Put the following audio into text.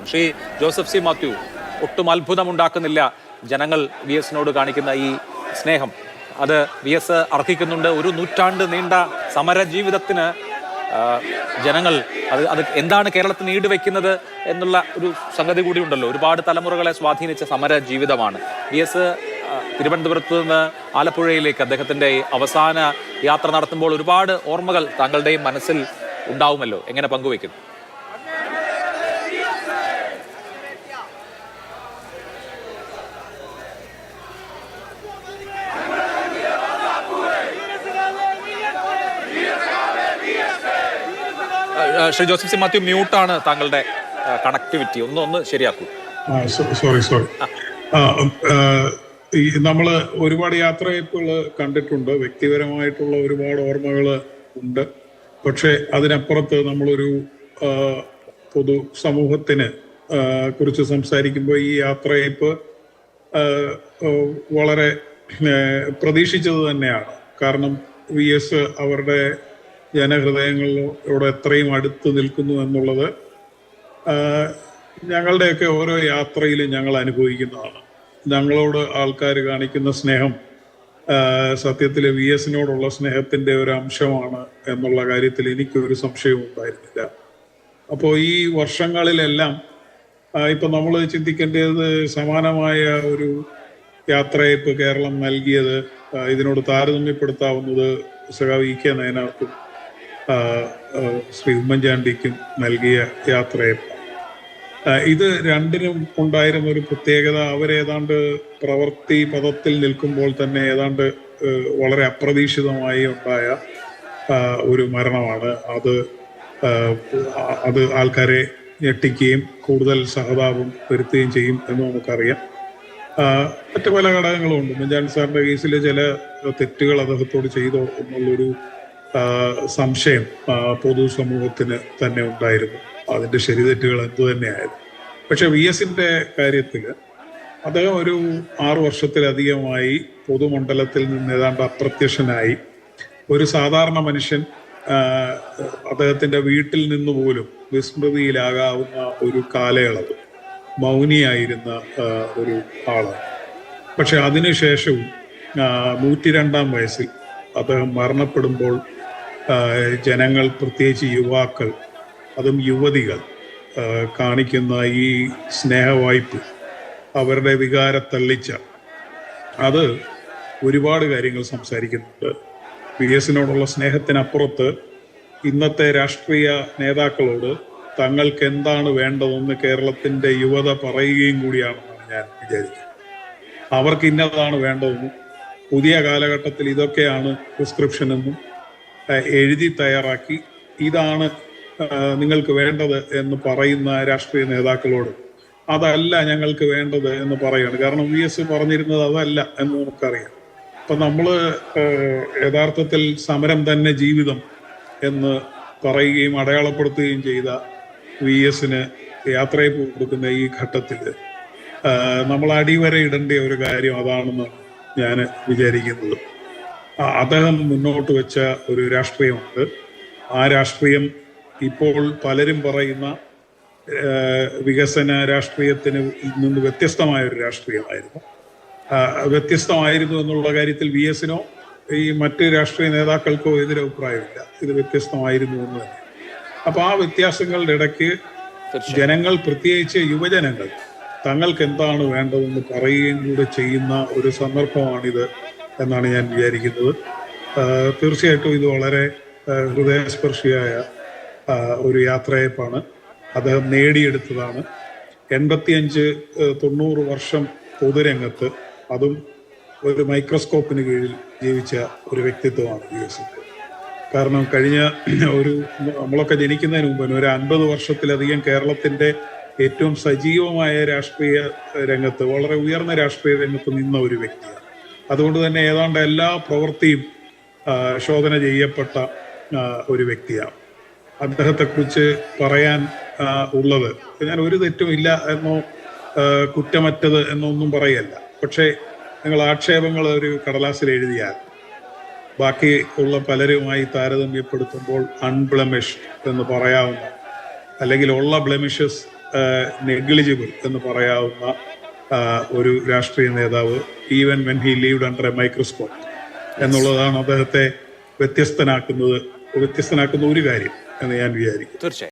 Shri Joseph C Mathew, ഒട്ടും അത്ഭുതമുണ്ടാക്കുന്നില്ല ജനങ്ങൾ V എസിനോട് കാണിക്കുന്ന ഈ സ്നേഹം. അത് വി എസ് അർഹിക്കുന്നുണ്ട്. ഒരു നൂറ്റാണ്ട് നീണ്ട സമര ജീവിതത്തിന് ജനങ്ങൾ അത് എന്താണ് കേരളത്തിന് ഈടുവെക്കുന്നത് എന്നുള്ള ഒരു സംഗതി കൂടി ഉണ്ടല്ലോ. ഒരുപാട് തലമുറകളെ സ്വാധീനിച്ച സമര ജീവിതമാണ്. വി എസ് തിരുവനന്തപുരത്ത് നിന്ന് ആലപ്പുഴയിലേക്ക് അദ്ദേഹത്തിൻ്റെ അവസാന യാത്ര നടത്തുമ്പോൾ ഒരുപാട് ഓർമ്മകൾ താങ്കളുടെയും മനസ്സിൽ ഉണ്ടാവുമല്ലോ. എങ്ങനെ പങ്കുവയ്ക്കുന്നു? ശ്രീ ജോസഫ് സി മാത്യു, മ്യൂട്ടാണ് താങ്കളുടെ കണക്ടിവിറ്റി. ഒന്ന് ശരിയാക്കൂ. സോറി നമ്മള് ഒരുപാട് യാത്രയപ്പുകൾ കണ്ടിട്ടുണ്ട്, വ്യക്തിപരമായിട്ടുള്ള ഒരുപാട് ഓർമ്മകൾ ഉണ്ട്. പക്ഷെ അതിനപ്പുറത്ത് നമ്മളൊരു പൊതു സമൂഹത്തിന് കുറിച്ച് സംസാരിക്കുമ്പോൾ ഈ യാത്രയപ്പ് വളരെ പ്രതീക്ഷിച്ചത് തന്നെയാണ്. കാരണം വി എസ് അവരുടെ ജനഹൃദയങ്ങളോട് എത്രയും അടുത്ത് നിൽക്കുന്നു എന്നുള്ളത് ഞങ്ങളുടെയൊക്കെ ഓരോ യാത്രയിലും ഞങ്ങൾ അനുഭവിക്കുന്നതാണ്. ഞങ്ങളോട് ആൾക്കാർ കാണിക്കുന്ന സ്നേഹം സത്യത്തിൽ വി എസിനോടുള്ള സ്നേഹത്തിൻ്റെ ഒരു അംശമാണ് എന്നുള്ള കാര്യത്തിൽ എനിക്കൊരു സംശയവും ഉണ്ടായിരുന്നില്ല. അപ്പോൾ ഈ വർഷങ്ങളിലെല്ലാം ഇപ്പം നമ്മൾ ചിന്തിക്കേണ്ടത് സമാനമായ ഒരു യാത്രയപ്പ് കേരളം നൽകിയത് ഇതിനോട് താരതമ്യപ്പെടുത്താവുന്നത് സഖാവ് ഇ.കെ. നായനാർക്കും ശ്രീ ഉമ്മൻചാണ്ടിക്കും നൽകിയ യാത്രയപ്പ്. ഇത് രണ്ടിനും ഉണ്ടായിരുന്ന ഒരു പ്രത്യേകത, അവരേതാണ്ട് പ്രവൃത്തി പദത്തിൽ നിൽക്കുമ്പോൾ തന്നെ ഏതാണ്ട് വളരെ അപ്രതീക്ഷിതമായി ഉണ്ടായ ഒരു മരണമാണ്. അത് ആൾക്കാരെ ഞെട്ടിക്കുകയും കൂടുതൽ സഹതാപം വരുത്തുകയും ചെയ്യും എന്ന് നമുക്കറിയാം. മറ്റു പല ഘടകങ്ങളും ഉണ്ട്. ഉമ്മൻചാണ്ടി സാറിന്റെ കേസിൽ ചില തെറ്റുകൾ അദ്ദേഹത്തോട് ചെയ്തോ എന്നുള്ളൊരു സംശയം പൊതുസമൂഹത്തിന് തന്നെ ഉണ്ടായിരുന്നു. അതിന്റെ ശരിതെറ്റുകൾ എന്തു തന്നെയായിരുന്നു. പക്ഷെ വി എസിന്റെ കാര്യത്തിൽ അദ്ദേഹം ഒരു 6 വർഷത്തിലധികമായി പൊതുമണ്ഡലത്തിൽ നിന്ന് ഏതാണ്ട് അപ്രത്യക്ഷനായി. ഒരു സാധാരണ മനുഷ്യൻ അദ്ദേഹത്തിന്റെ വീട്ടിൽ നിന്ന് പോലും വിസ്മൃതിയിലാകാവുന്ന ഒരു കാലയളവ് മൗനിയായിരുന്ന ഒരു ആളാണ്. പക്ഷെ അതിനുശേഷവും 102-ാം വയസ്സിൽ അദ്ദേഹം മരണപ്പെടുമ്പോൾ ജനങ്ങൾ, പ്രത്യേകിച്ച് യുവാക്കൾ, അതും യുവതികൾ കാണിക്കുന്ന ഈ സ്നേഹവായ്പ്, അവരുടെ വികാരത്തള്ളിച്ച അത് ഒരുപാട് കാര്യങ്ങൾ സംസാരിക്കുന്നുണ്ട്. വി എസിനോടുള്ള സ്നേഹത്തിനപ്പുറത്ത് ഇന്നത്തെ രാഷ്ട്രീയ നേതാക്കളോട് തങ്ങൾക്ക് എന്താണ് വേണ്ടതെന്ന് കേരളത്തിൻ്റെ യുവത പറയുകയും കൂടിയാണെന്നാണ് ഞാൻ വിചാരിക്കുന്നത്. അവർക്ക് ഇന്നതാണ് വേണ്ടതെന്നും പുതിയ കാലഘട്ടത്തിൽ ഇതൊക്കെയാണ് പ്രിസ്ക്രിപ്ഷൻ എന്നും എഴുതി തയ്യാറാക്കി ഇതാണ് നിങ്ങൾക്ക് വേണ്ടത് എന്ന് പറയുന്ന രാഷ്ട്രീയ നേതാക്കളോട് അതല്ല ഞങ്ങൾക്ക് വേണ്ടത് എന്ന് പറയുകയാണ്. കാരണം വി എസ് പറഞ്ഞിരുന്നത് അതല്ല എന്ന് നമുക്കറിയാം. അപ്പം നമ്മൾ യഥാർത്ഥത്തിൽ സമരം തന്നെ ജീവിതം എന്ന് പറയുകയും അടയാളപ്പെടുത്തുകയും ചെയ്ത വി എസിന് യാത്രയപ്പ് കൊടുക്കുന്ന ഈ ഘട്ടത്തിൽ നമ്മൾ അടിവരയിടേണ്ട ഒരു കാര്യം അതാണെന്ന് ഞാൻ വിചാരിക്കുന്നത്. അദ്ദേഹം മുന്നോട്ട് വെച്ച ഒരു രാഷ്ട്രീയമുണ്ട്. ആ രാഷ്ട്രീയം ഇപ്പോൾ പലരും പറയുന്ന വികസന രാഷ്ട്രീയത്തിന് നിന്ന് വ്യത്യസ്തമായ ഒരു രാഷ്ട്രീയമായിരുന്നു. വ്യത്യസ്തമായിരുന്നു എന്നുള്ള കാര്യത്തിൽ വി എസിനോ ഈ മറ്റ് രാഷ്ട്രീയ നേതാക്കൾക്കോ എതിരഭിപ്രായമില്ല. ഇത് വ്യത്യസ്തമായിരുന്നു എന്ന് തന്നെ. അപ്പൊ ആ വ്യത്യാസങ്ങളുടെ ഇടയ്ക്ക് ജനങ്ങൾ, പ്രത്യേകിച്ച് യുവജനങ്ങൾ, തങ്ങൾക്ക് എന്താണ് വേണ്ടതെന്ന് പറയുകയും കൂടെ ചെയ്യുന്ന ഒരു സന്ദർഭമാണിത് എന്നാണ് ഞാൻ വിചാരിക്കുന്നത്. തീർച്ചയായിട്ടും ഇത് വളരെ ഹൃദയസ്പർശിയായ ഒരു യാത്രയപ്പാണ്. അദ്ദേഹം നേടിയെടുത്തതാണ്. 85-90 വർഷം പൊതുരംഗത്ത്, അതും ഒരു മൈക്രോസ്കോപ്പിന് കീഴിൽ ജീവിച്ച ഒരു വ്യക്തിത്വമാണ് വി എസ്. കാരണം കഴിഞ്ഞ നമ്മളൊക്കെ ജനിക്കുന്നതിന് മുമ്പ് ഒരു 50 വർഷത്തിലധികം കേരളത്തിൻ്റെ ഏറ്റവും സജീവമായ രാഷ്ട്രീയ രംഗത്ത്, വളരെ ഉയർന്ന രാഷ്ട്രീയ രംഗത്ത് നിന്ന ഒരു വ്യക്തിയാണ്. അതുകൊണ്ട് തന്നെ ഏതാണ്ട് എല്ലാ പ്രവൃത്തിയും ശോധന ചെയ്യപ്പെട്ട ഒരു വ്യക്തിയാണ്. അദ്ദേഹത്തെക്കുറിച്ച് പറയാൻ ഉള്ളത്, ഞാൻ ഒരു തെറ്റും ഇല്ല എന്നോ കുറ്റമറ്റത് എന്നൊന്നും പറയല്ല. പക്ഷേ നിങ്ങൾ ആക്ഷേപങ്ങൾ ഒരു കടലാസിൽ എഴുതിയാൽ ബാക്കി ഉള്ള പലരുമായി താരതമ്യപ്പെടുത്തുമ്പോൾ അൺബ്ലെമിഷ്ഡ് എന്ന് പറയാവുന്ന, അല്ലെങ്കിൽ ഉള്ള ബ്ലെമിഷസ് നെഗ്ലിജിബിൾ എന്ന് പറയാവുന്ന ഒരു രാഷ്ട്രീയ നേതാവ്, even when he lived under A microscope എന്നുള്ളതാണ് അദ്ദേഹത്തെ വ്യത്യസ്തനാക്കുന്ന ഒരു കാര്യം എന്ന് ഞാൻ വിചാരിക്കും. തീർച്ചയായും.